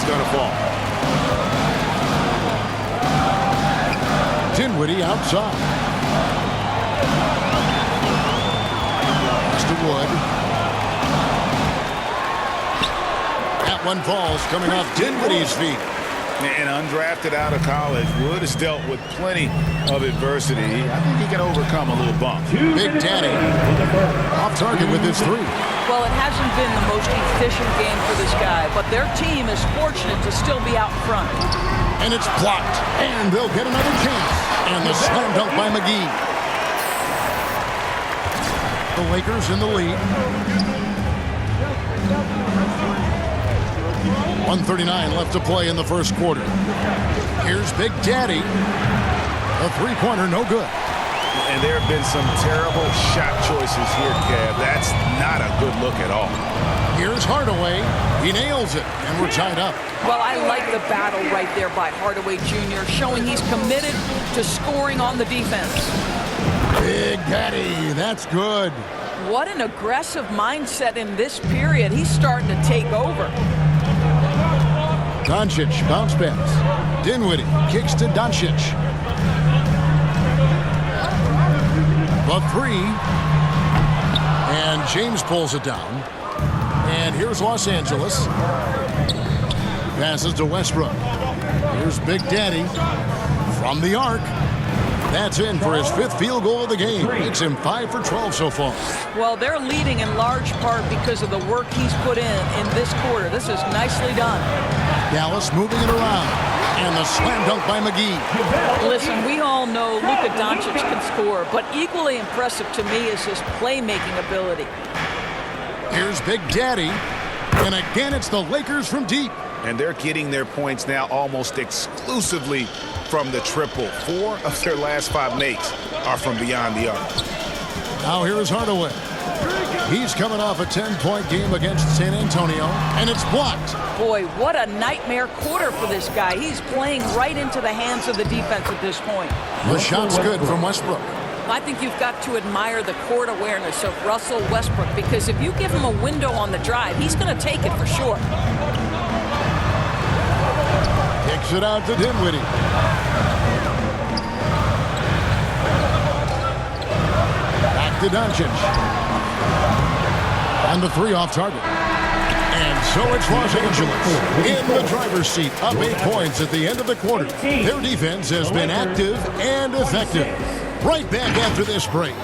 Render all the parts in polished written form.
going to fall. Dinwiddie outside. Pass to Wood. That one falls, coming off Dinwiddie's feet. And undrafted out of college, Wood has dealt with plenty of adversity. I think he can overcome a little bump. Big Daddy off target with his three. Well, it hasn't been the most efficient game for this guy, but their team is fortunate to still be out front. And it's blocked, and they'll get another chance. And the slam dunk by McGee. The Lakers in the lead. 1:39 left to play in the first quarter. Here's Big Daddy. A three-pointer, no good. And there have been some terrible shot choices here, Kev. That's not a good look at all. Here's Hardaway. He nails it, and we're tied up. Well, I like the battle right there by Hardaway Jr., showing he's committed to scoring on the defense. Big Daddy, that's good. What an aggressive mindset in this period. He's starting to take over. Doncic, bounce pass. Dinwiddie kicks to Doncic. The three. And James pulls it down. And here's Los Angeles. Passes to Westbrook. Here's Big Daddy from the arc. That's in for his fifth field goal of the game. Makes him 5 for 12 so far. Well, they're leading in large part because of the work he's put in this quarter. This is nicely done. Dallas moving it around. And the slam dunk by McGee. Listen, we all know Luka Doncic can score, but equally impressive to me is his playmaking ability. Here's Big Daddy. And again, it's the Lakers from deep. And they're getting their points now almost exclusively from the triple. 4 of their last 5 makes are from beyond the arc. Now here is Hardaway. He's coming off a 10-point game against San Antonio, and it's blocked. Boy, what a nightmare quarter for this guy. He's playing right into the hands of the defense at this point. The shot's good from Westbrook. I think you've got to admire the court awareness of Russell Westbrook, because if you give him a window on the drive, he's going to take it for sure. Kicks it out to Dinwiddie. Back to Doncic. And the three off target. And so it's Los Angeles in the driver's seat, up 8 points at the end of the quarter. Their defense has been active and effective. Right back after this break.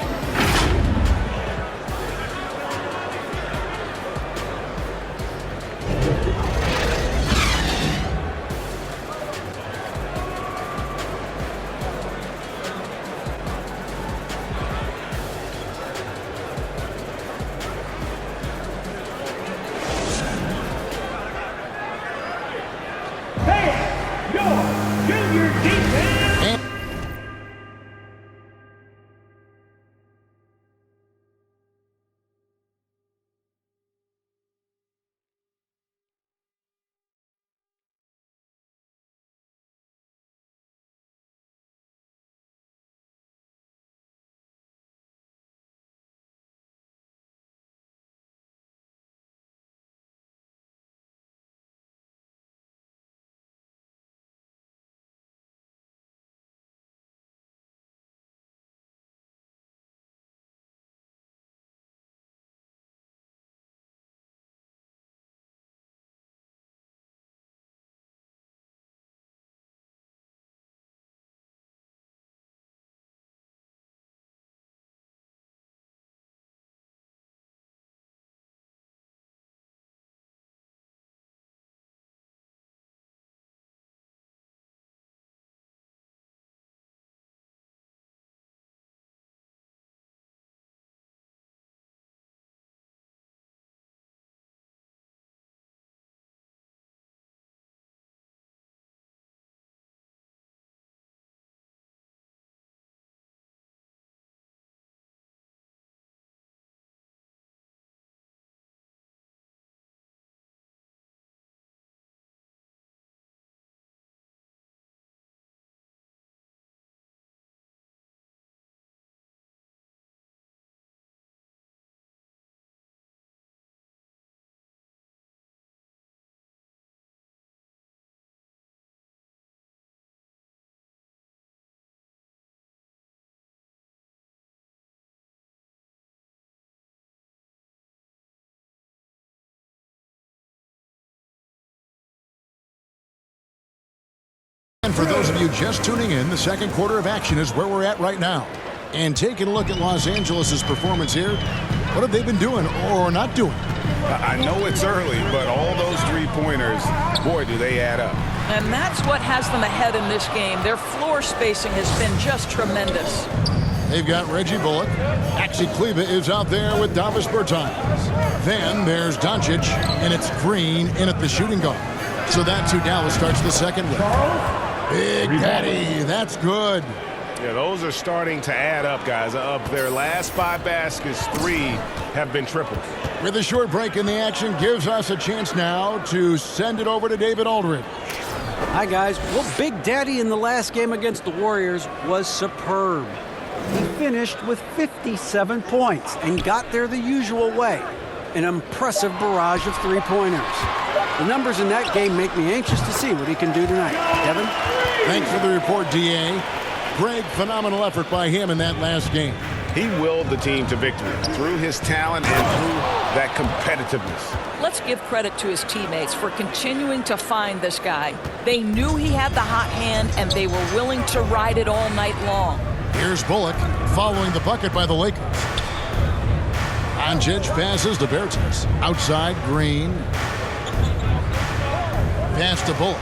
And for those of you just tuning in, the second quarter of action is where we're at right now. And taking a look at Los Angeles' performance here, what have they been doing or not doing? I know it's early, but all those three-pointers, boy, do they add up. And that's what has them ahead in this game. Their floor spacing has been just tremendous. They've got Reggie Bullock. Maxi Kleber is out there with Davis Bertans. Then there's Doncic, and it's Green in at the shooting guard. So that's who Dallas starts the second with. Big Daddy, that's good. Yeah, those are starting to add up, guys. Of their last 5 baskets, 3 have been triples. With a short break in the action, gives us a chance now to send it over to David Aldridge. Hi, guys. Well, Big Daddy in the last game against the Warriors was superb. He finished with 57 points and got there the usual way. An impressive barrage of three-pointers. The numbers in that game make me anxious to see what he can do tonight. Devin? Thanks for the report, D.A. Greg, phenomenal effort by him in that last game. He willed the team to victory through his talent and through that competitiveness. Let's give credit to his teammates for continuing to find this guy. They knew he had the hot hand, and they were willing to ride it all night long. Here's Bullock following the bucket by the Lakers. Doncic passes to Bertans. Outside, Green. Pass to Bullock.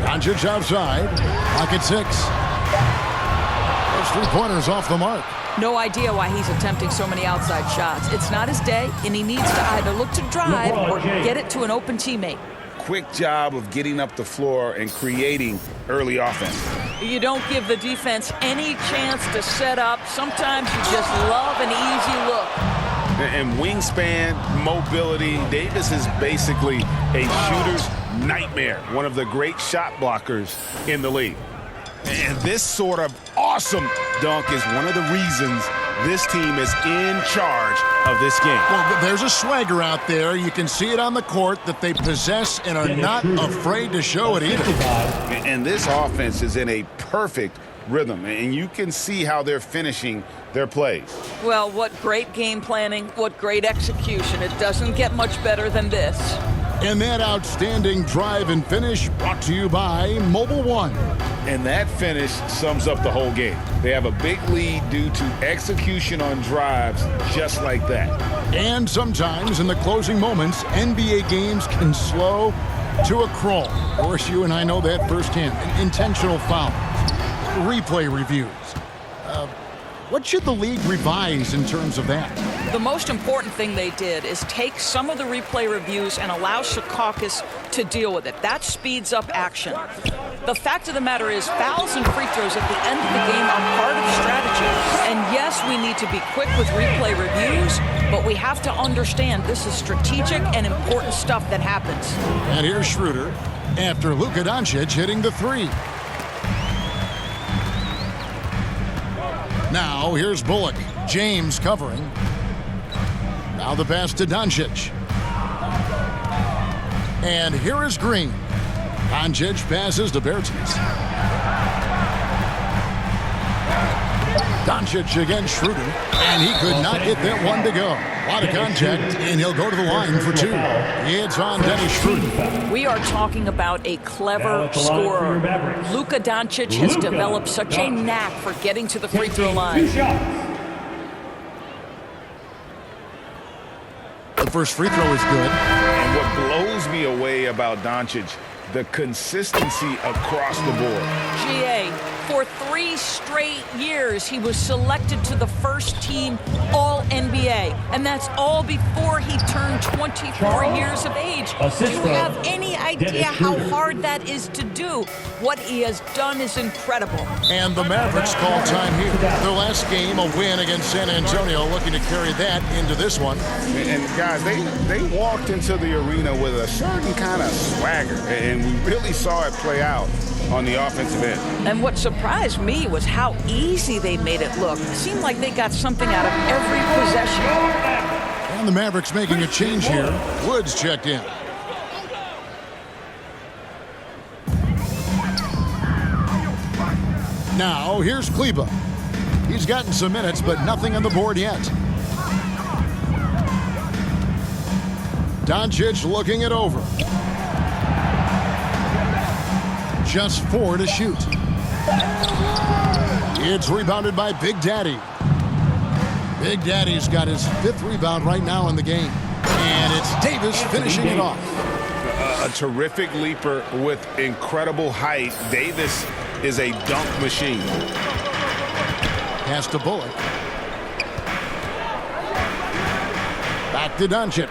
Doncic outside. Pocket 6. Those three-pointers off the mark. No idea why he's attempting so many outside shots. It's not his day, and he needs to either look to drive or get it to an open teammate. Quick job of getting up the floor and creating early offense. You don't give the defense any chance to set up. Sometimes you just love an easy look. And wingspan, mobility, Davis is basically a shooter's nightmare. One of the great shot blockers in the league. And this sort of awesome dunk is one of the reasons this team is in charge of this game. Well, there's a swagger out there. You can see it on the court that they possess and are not afraid to show it either. And this offense is in a perfect rhythm, and you can see how they're finishing their plays. Well, what great game planning, what great execution. It doesn't get much better than this. And that outstanding drive and finish brought to you by Mobile One. And that finish sums up the whole game. They have a big lead due to execution on drives just like that. And sometimes in the closing moments, NBA games can slow to a crawl. Of course, you and I know that firsthand. Intentional fouls, replay reviews. What should the league revise in terms of that? The most important thing they did is take some of the replay reviews and allow Secaucus to deal with it. That speeds up action. The fact of the matter is fouls and free throws at the end of the game are part of strategy. And yes, we need to be quick with replay reviews, but we have to understand this is strategic and important stuff that happens. And here's Schroeder after Luka Doncic hitting the three. Now, here's Bullock. James covering. Now the pass to Doncic. And here is Green. Doncic passes to Bertans. Doncic against Schroeder. And he could not get that one to go. A lot of contact, and he'll go to the line for 2. It's on Dennis Schroeder. We are talking about a clever scorer. Luka Doncic has developed such a knack for getting to the free throw line. The first free throw is good. And what blows me away about Doncic, the consistency across the board. GA, for 3 straight years, he was selected to the first team All-NBA. And that's all before he turned 24 years of age. Do you have any idea how hard that is to do? What he has done is incredible. And the Mavericks call time here. Their last game, a win against San Antonio, looking to carry that into this one. And guys, they walked into the arena with a certain kind of swagger, and we really saw it play out on the offensive end. And what surprised me was how easy they made it look. It seemed like they got something out of every possession. And the Mavericks making a change here. Woods checked in. Now, here's Kleber. He's gotten some minutes, but nothing on the board yet. Doncic looking it over. Just 4 to shoot. It's rebounded by Big Daddy. Big Daddy's got his 5th rebound right now in the game. And it's Davis finishing it off. A terrific leaper with incredible height. Davis is a dunk machine. Pass to Bullock. Back to Doncic.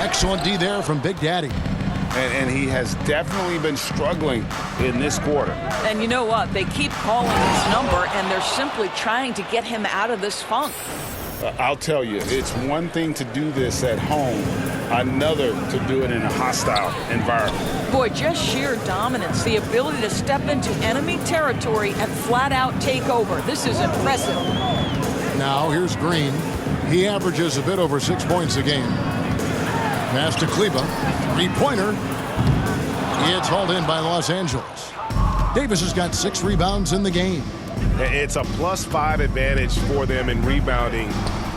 Excellent D there from Big Daddy. And he has definitely been struggling in this quarter. And you know what? They keep calling his number, and they're simply trying to get him out of this funk. I'll tell you, it's one thing to do this at home, another to do it in a hostile environment. Boy, just sheer dominance, the ability to step into enemy territory and flat out take over. This is impressive. Now here's Green. He averages a bit over 6 points a game. Pass to Kleba. 3-pointer. It's hauled in by Los Angeles. Davis has got 6 rebounds in the game. It's a +5 advantage for them in rebounding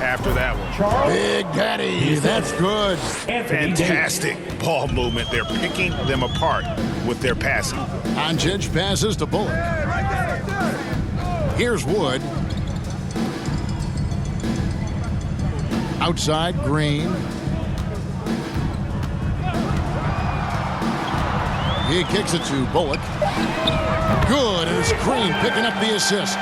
after that one. Big Daddy, that's good. Fantastic ball movement. They're picking them apart with their passing. Doncic passes to Bullock. Here's Wood. Outside, Green. He kicks it to Bullock. Good, and it's Green picking up the assist.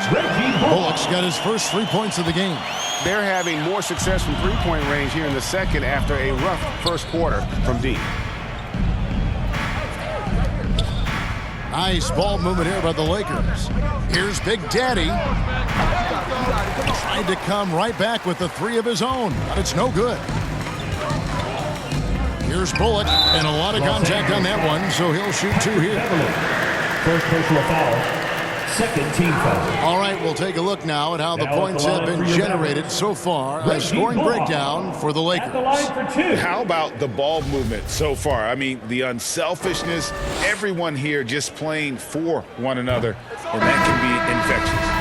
Bullock's got his first 3 points of the game. They're having more success from three-point range here in the second after a rough first quarter from deep. Nice ball movement here by the Lakers. Here's Big Daddy. Tried to come right back with the 3 of his own, but it's no good. Here's Bullock, and a lot of contact on that one, so he'll shoot 2 here. First personal foul. Second team foul. All right, we'll take a look now at how the points have been generated so far. A scoring breakdown for the Lakers. How about the ball movement so far? I mean, the unselfishness, everyone here just playing for one another, and that can be infectious.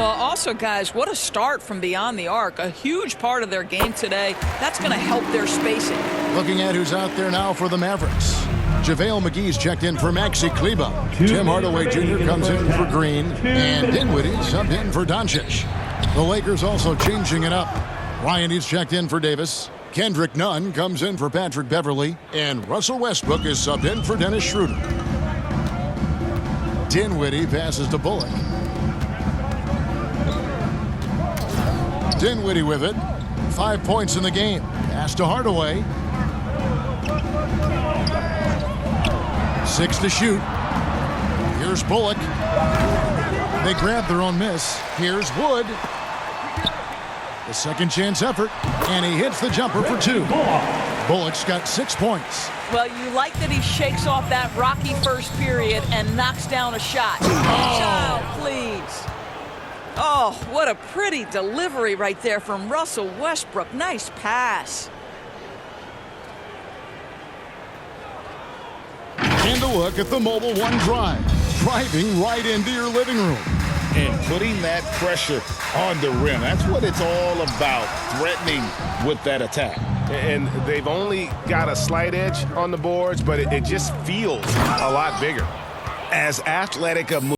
Also, guys, what a start from beyond the arc. A huge part of their game today. That's going to help their spacing. Looking at who's out there now for the Mavericks. JaVale McGee's checked in for Maxi Kleba. Tim Hardaway Jr. comes in for Green. And Dinwiddie subbed in for Doncic. The Lakers also changing it up. Ryan is checked in for Davis. Kendrick Nunn comes in for Patrick Beverley. And Russell Westbrook is subbed in for Dennis Schroeder. Dinwiddie passes to Bullock. Dinwiddie with it. 5 points in the game. Pass to Hardaway. 6 to shoot. Here's Bullock. They grab their own miss. Here's Wood. The second chance effort. And he hits the jumper for 2. Bullock's got 6 points. Well, you like that he shakes off that rocky first period and knocks down a shot. Child, please. Oh, what a pretty delivery right there from Russell Westbrook. Nice pass. And a look at the Mobile One drive. Driving right into your living room. And putting that pressure on the rim. That's what it's all about, threatening with that attack. And they've only got a slight edge on the boards, but it just feels a lot bigger. As athletic a move.